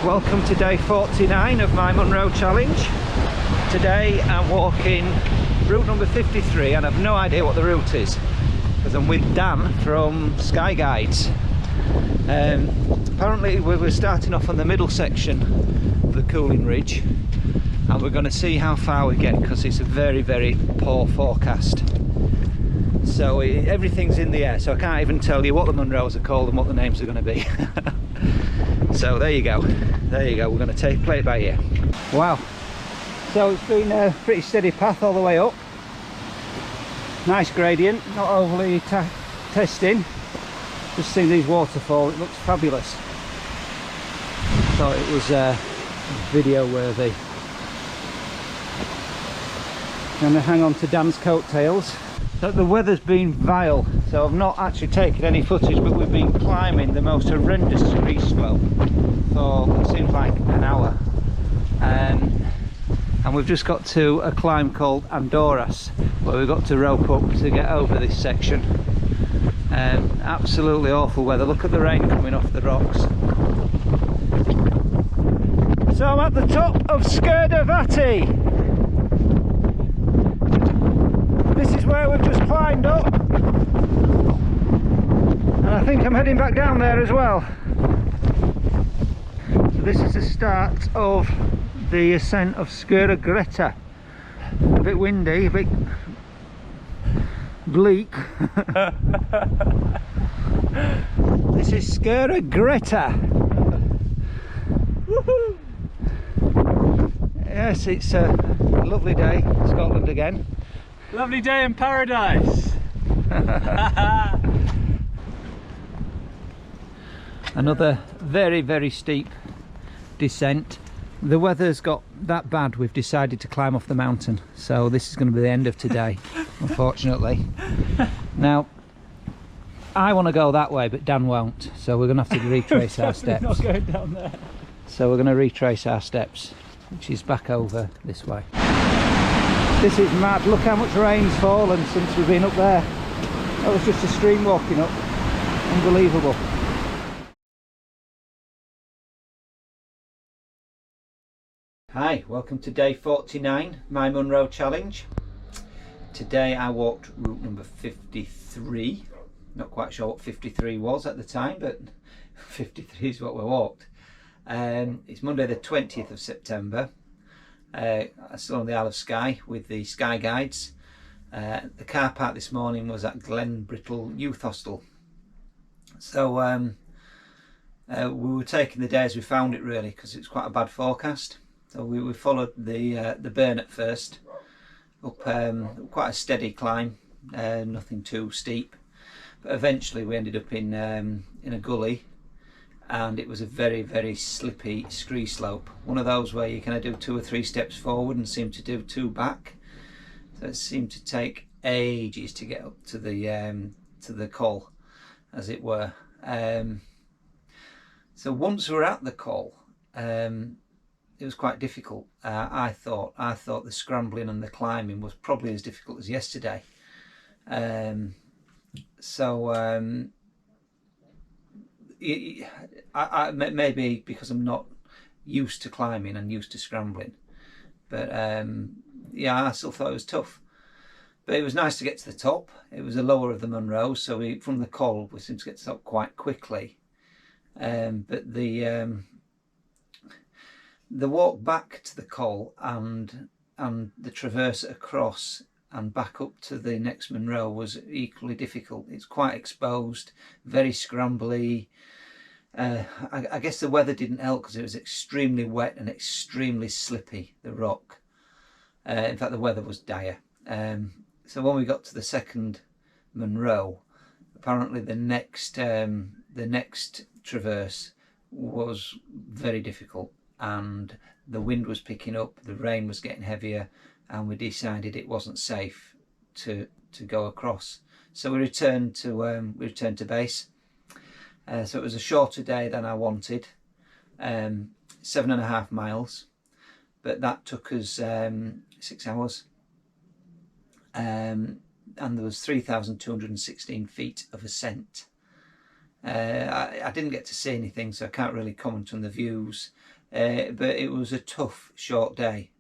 Welcome to day 49 of my Munro challenge. Today I'm walking route number 53 and I've no idea what the route is because I'm with Dan from Sky Guides. Apparently we're starting off on the middle section of the Cooling Ridge and we're going to see how far we get because it's a very, very poor forecast. So everything's in the air, so I can't even tell you what the Munros are called and what the names are going to be. So there you go, we're going to play it by ear. Wow, so it's been a pretty steady path all the way up. Nice gradient, not overly testing. Just seeing these waterfalls, it looks fabulous. Thought it was video worthy. Going to hang on to Dan's coattails. So the weather's been vile, so I've not actually taken any footage, but we've been climbing the most horrendous scree slope for what seems like an hour, and we've just got to a climb called Munros where we've got to rope up to get over this section. Absolutely awful weather. Look at the rain coming off the rocks. So I'm at the top of Sgurr. This is where we've just climbed up, and I think I'm heading back down there as well. So this is the start of the ascent of Sgurr. A bit windy, a bit bleak. This is Sgurr. Yes, it's a lovely day in Scotland again. Lovely day in paradise. Another very, very steep descent. The weather's got that bad we've decided to climb off the mountain, so this is going to be the end of today, unfortunately. Now I want to go that way but Dan won't, so we're going to have to retrace our steps. Not going down there. So we're going to retrace our steps, which is back over this way. This is mad. Look how much rain's fallen since we've been up there. That was just a stream walking up. Unbelievable. Hi, welcome to day 49, my Munro challenge. Today I walked route number 53. Not quite sure what 53 was at the time, but 53 is what we walked. It's Monday the 20th of September. Still on the Isle of Skye with the Sky Guides. The car park this morning was at Glen Brittle Youth Hostel. So we were taking the day as we found it really, because it's quite a bad forecast. So we followed the burn at first, up quite a steady climb, nothing too steep. But eventually we ended up in a gully, and it was a very, very slippy scree slope. One of those where you kind of do 2 or 3 steps forward and seem to do 2 back. So it seemed to take ages to get up to the col, as it were. So once we were at the col, it was quite difficult. I thought the scrambling and the climbing was probably as difficult as yesterday. I maybe because I'm not used to climbing and used to scrambling, but yeah, I still thought it was tough. But it was nice to get to the top. It was the lower of the Munros, so from the col we seemed to get to the top quite quickly. But the walk back to the col and the traverse across and back up to the next Munro was equally difficult. It's quite exposed, very scrambly. I guess the weather didn't help because it was extremely wet and extremely slippy, the rock. In fact, the weather was dire. So when we got to the second Munro, apparently the next traverse was very difficult, and the wind was picking up, the rain was getting heavier, and we decided it wasn't safe to go across. So we returned to base. So it was a shorter day than I wanted, 7.5 miles, but that took us 6 hours. And there was 3,216 feet of ascent. I didn't get to see anything, so I can't really comment on the views, but it was a tough, short day.